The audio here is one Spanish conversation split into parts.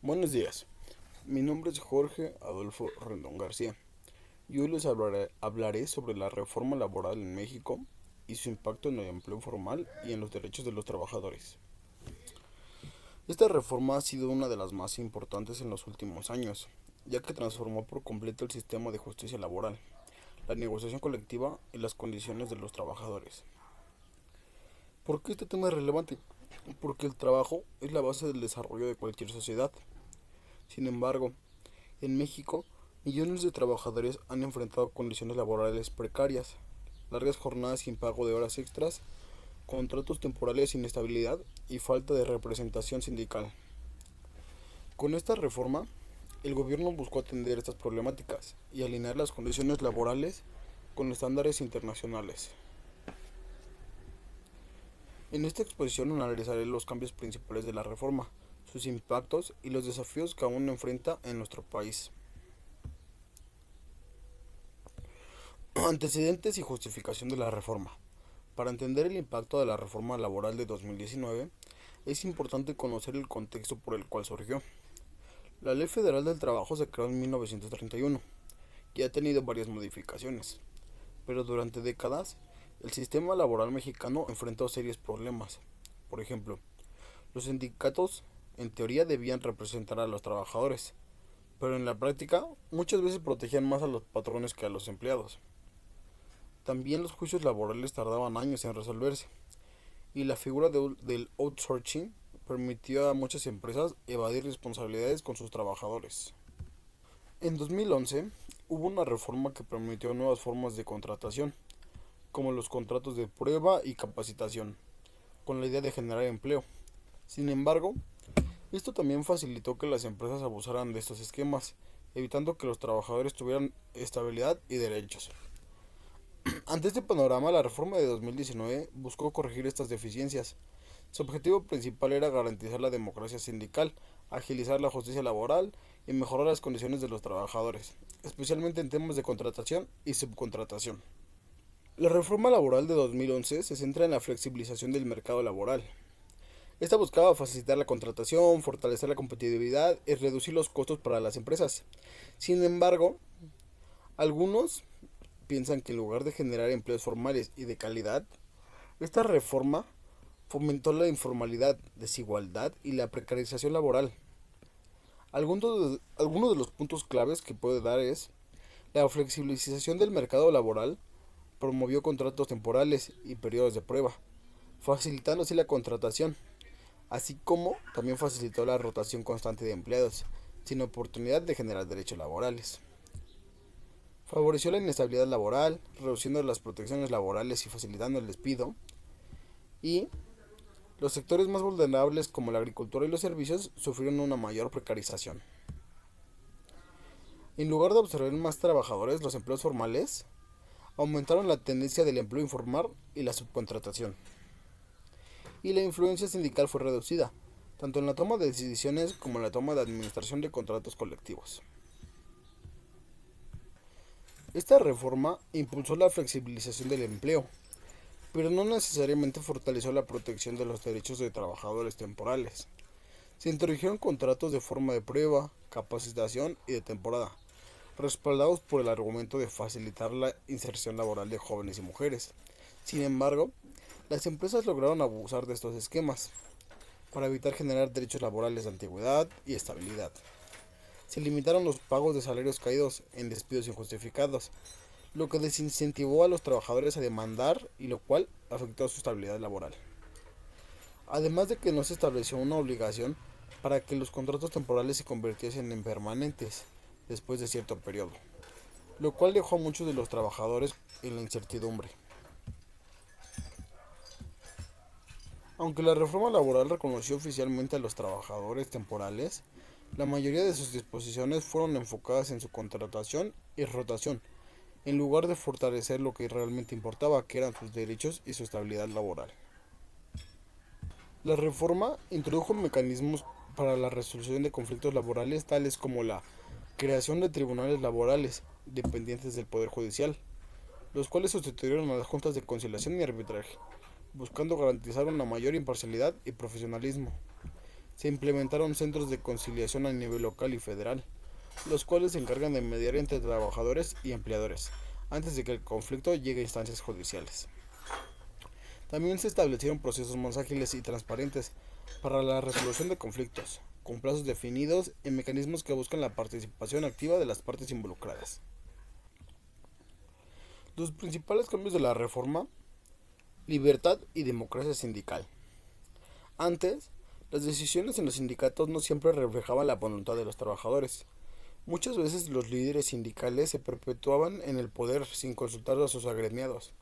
Buenos días, mi nombre es Jorge Adolfo Rendón García y hoy les hablaré sobre la reforma laboral en México y su impacto en el empleo formal y en los derechos de los trabajadores. Esta reforma ha sido una de las más importantes en los últimos años, ya que transformó por completo el sistema de justicia laboral, la negociación colectiva y las condiciones de los trabajadores. ¿Por qué este tema es relevante? Porque el trabajo es la base del desarrollo de cualquier sociedad. Sin embargo, en México, millones de trabajadores han enfrentado condiciones laborales precarias, largas jornadas sin pago de horas extras, contratos temporales sin estabilidad y falta de representación sindical. Con esta reforma, el gobierno buscó atender estas problemáticas y alinear las condiciones laborales con estándares internacionales. En esta exposición analizaré los cambios principales de la reforma, sus impactos y los desafíos que aún enfrenta en nuestro país. Antecedentes y justificación de la reforma. Para entender el impacto de la reforma laboral de 2019, es importante conocer el contexto por el cual surgió. La Ley Federal del Trabajo se creó en 1931 y ha tenido varias modificaciones, pero durante décadas el sistema laboral mexicano enfrentó serios problemas. Por ejemplo, los sindicatos en teoría debían representar a los trabajadores, pero en la práctica muchas veces protegían más a los patrones que a los empleados. También los juicios laborales tardaban años en resolverse, y la figura del outsourcing permitió a muchas empresas evadir responsabilidades con sus trabajadores. En 2011 hubo una reforma que permitió nuevas formas de contratación, como los contratos de prueba y capacitación, con la idea de generar empleo. Sin embargo, esto también facilitó que las empresas abusaran de estos esquemas, evitando que los trabajadores tuvieran estabilidad y derechos. Ante este panorama, la reforma de 2019 buscó corregir estas deficiencias. Su objetivo principal era garantizar la democracia sindical, agilizar la justicia laboral y mejorar las condiciones de los trabajadores, especialmente en temas de contratación y subcontratación. La reforma laboral de 2011 se centra en la flexibilización del mercado laboral. Esta buscaba facilitar la contratación, fortalecer la competitividad y reducir los costos para las empresas. Sin embargo, algunos piensan que en lugar de generar empleos formales y de calidad, esta reforma fomentó la informalidad, desigualdad y la precarización laboral. Algunos de los puntos claves que puede dar es la flexibilización del mercado laboral, promovió contratos temporales y periodos de prueba, facilitando así la contratación, así como también facilitó la rotación constante de empleados, sin oportunidad de generar derechos laborales. Favoreció la inestabilidad laboral, reduciendo las protecciones laborales y facilitando el despido. Y los sectores más vulnerables como la agricultura y los servicios sufrieron una mayor precarización. En lugar de absorber más trabajadores, los empleos formales aumentaron la tendencia del empleo informal y la subcontratación. Y la influencia sindical fue reducida, tanto en la toma de decisiones como en la toma de administración de contratos colectivos. Esta reforma impulsó la flexibilización del empleo, pero no necesariamente fortaleció la protección de los derechos de trabajadores temporales. Se introdujeron contratos de forma de prueba, capacitación y de temporada, respaldados por el argumento de facilitar la inserción laboral de jóvenes y mujeres. Sin embargo, las empresas lograron abusar de estos esquemas para evitar generar derechos laborales de antigüedad y estabilidad. Se limitaron los pagos de salarios caídos en despidos injustificados, lo que desincentivó a los trabajadores a demandar y lo cual afectó a su estabilidad laboral. Además de que no se estableció una obligación para que los contratos temporales se convirtiesen en permanentes después de cierto periodo, lo cual dejó a muchos de los trabajadores en la incertidumbre. Aunque la reforma laboral reconoció oficialmente a los trabajadores temporales, la mayoría de sus disposiciones fueron enfocadas en su contratación y rotación, en lugar de fortalecer lo que realmente importaba, que eran sus derechos y su estabilidad laboral. La reforma introdujo mecanismos para la resolución de conflictos laborales tales como la creación de tribunales laborales dependientes del Poder Judicial, los cuales sustituyeron a las juntas de conciliación y arbitraje, buscando garantizar una mayor imparcialidad y profesionalismo. se implementaron centros de conciliación a nivel local y federal, los cuales se encargan de mediar entre trabajadores y empleadores, antes de que el conflicto llegue a instancias judiciales. También se establecieron procesos más ágiles y transparentes para la resolución de conflictos, con plazos definidos y mecanismos que buscan la participación activa de las partes involucradas. Los principales cambios de la reforma: libertad y democracia sindical. Antes, las decisiones en los sindicatos no siempre reflejaban la voluntad de los trabajadores. Muchas veces los líderes sindicales se perpetuaban en el poder sin consultar a sus agremiados.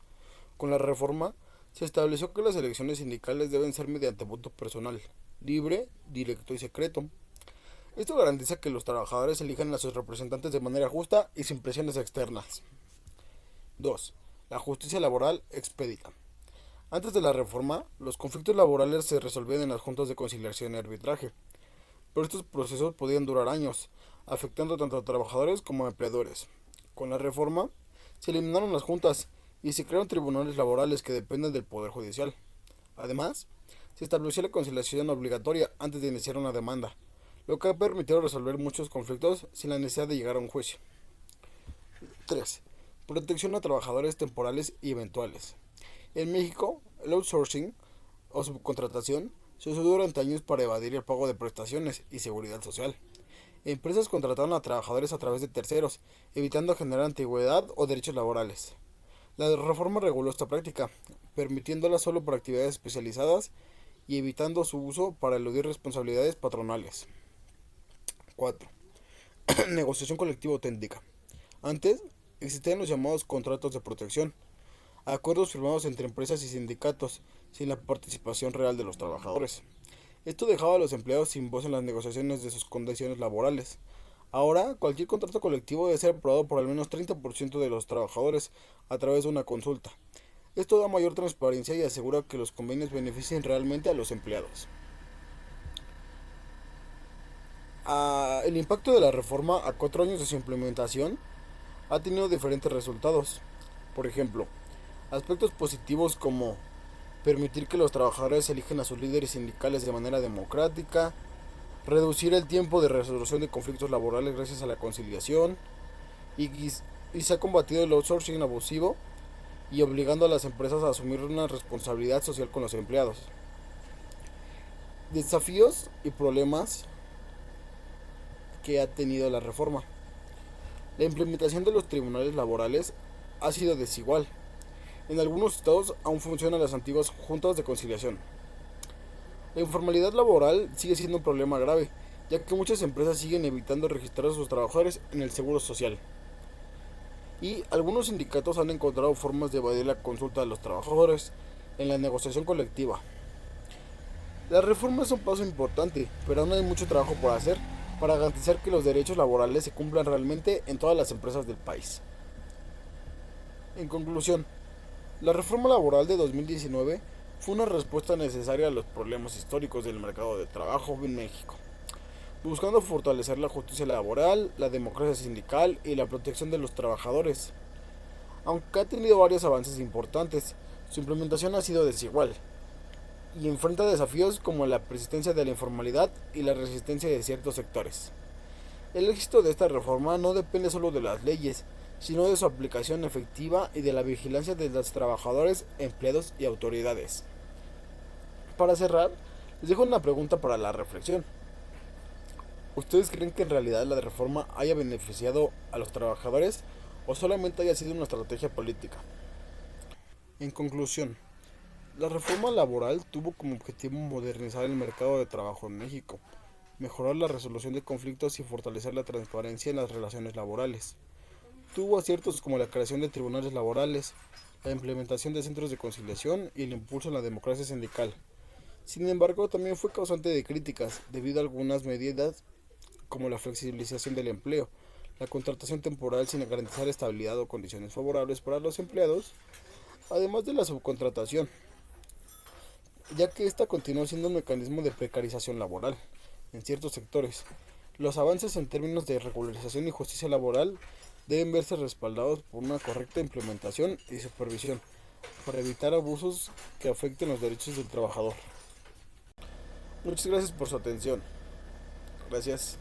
Con la reforma, se estableció que las elecciones sindicales deben ser mediante voto personal, libre, directo y secreto. Esto garantiza que los trabajadores elijan a sus representantes de manera justa y sin presiones externas. 2. La justicia laboral expedita. Antes de la reforma, los conflictos laborales se resolvían en las juntas de conciliación y arbitraje, pero estos procesos podían durar años, afectando tanto a trabajadores como a empleadores. Con la reforma, se eliminaron las juntas y se crearon tribunales laborales que dependen del Poder Judicial. Además, se estableció la conciliación obligatoria antes de iniciar una demanda, lo que ha permitido resolver muchos conflictos sin la necesidad de llegar a un juicio. 3. Protección a trabajadores temporales y eventuales. En México, el outsourcing o subcontratación se usó durante años para evadir el pago de prestaciones y seguridad social. Empresas contrataron a trabajadores a través de terceros, evitando generar antigüedad o derechos laborales. La reforma reguló esta práctica, permitiéndola solo por actividades especializadas y evitando su uso para eludir responsabilidades patronales. 4. Negociación colectiva auténtica. Antes, existían los llamados contratos de protección, acuerdos firmados entre empresas y sindicatos, sin la participación real de los trabajadores. Esto dejaba a los empleados sin voz en las negociaciones de sus condiciones laborales. Ahora, cualquier contrato colectivo debe ser aprobado por al menos 30% de los trabajadores a través de una consulta. Esto da mayor transparencia y asegura que los convenios beneficien realmente a los empleados. El impacto de la reforma a 4 años de su implementación ha tenido diferentes resultados. Por ejemplo, aspectos positivos como permitir que los trabajadores elijan a sus líderes sindicales de manera democrática, reducir el tiempo de resolución de conflictos laborales gracias a la conciliación, y se ha combatido el outsourcing abusivo y obligando a las empresas a asumir una responsabilidad social con los empleados. Desafíos y problemas que ha tenido la reforma. La implementación de los tribunales laborales ha sido desigual. En algunos estados aún funcionan las antiguas juntas de conciliación. La informalidad laboral sigue siendo un problema grave, ya que muchas empresas siguen evitando registrar a sus trabajadores en el seguro social. Y algunos sindicatos han encontrado formas de evadir la consulta de los trabajadores en la negociación colectiva. La reforma es un paso importante, pero aún hay mucho trabajo por hacer para garantizar que los derechos laborales se cumplan realmente en todas las empresas del país. En conclusión, la reforma laboral de 2019 fue una respuesta necesaria a los problemas históricos del mercado de trabajo en México, buscando fortalecer la justicia laboral, la democracia sindical y la protección de los trabajadores. Aunque ha tenido varios avances importantes, su implementación ha sido desigual y enfrenta desafíos como la persistencia de la informalidad y la resistencia de ciertos sectores. El éxito de esta reforma no depende solo de las leyes, sino de su aplicación efectiva y de la vigilancia de los trabajadores, empleados y autoridades. Para cerrar, les dejo una pregunta para la reflexión. ¿Ustedes creen que en realidad la reforma haya beneficiado a los trabajadores o solamente haya sido una estrategia política? En conclusión, la reforma laboral tuvo como objetivo modernizar el mercado de trabajo en México, mejorar la resolución de conflictos y fortalecer la transparencia en las relaciones laborales. Tuvo aciertos como la creación de tribunales laborales, la implementación de centros de conciliación y el impulso a la democracia sindical. Sin embargo, también fue causante de críticas debido a algunas medidas como la flexibilización del empleo, la contratación temporal sin garantizar estabilidad o condiciones favorables para los empleados, además de la subcontratación, ya que esta continúa siendo un mecanismo de precarización laboral en ciertos sectores. Los avances en términos de regularización y justicia laboral deben verse respaldados por una correcta implementación y supervisión para evitar abusos que afecten los derechos del trabajador. Muchas gracias por su atención. Gracias.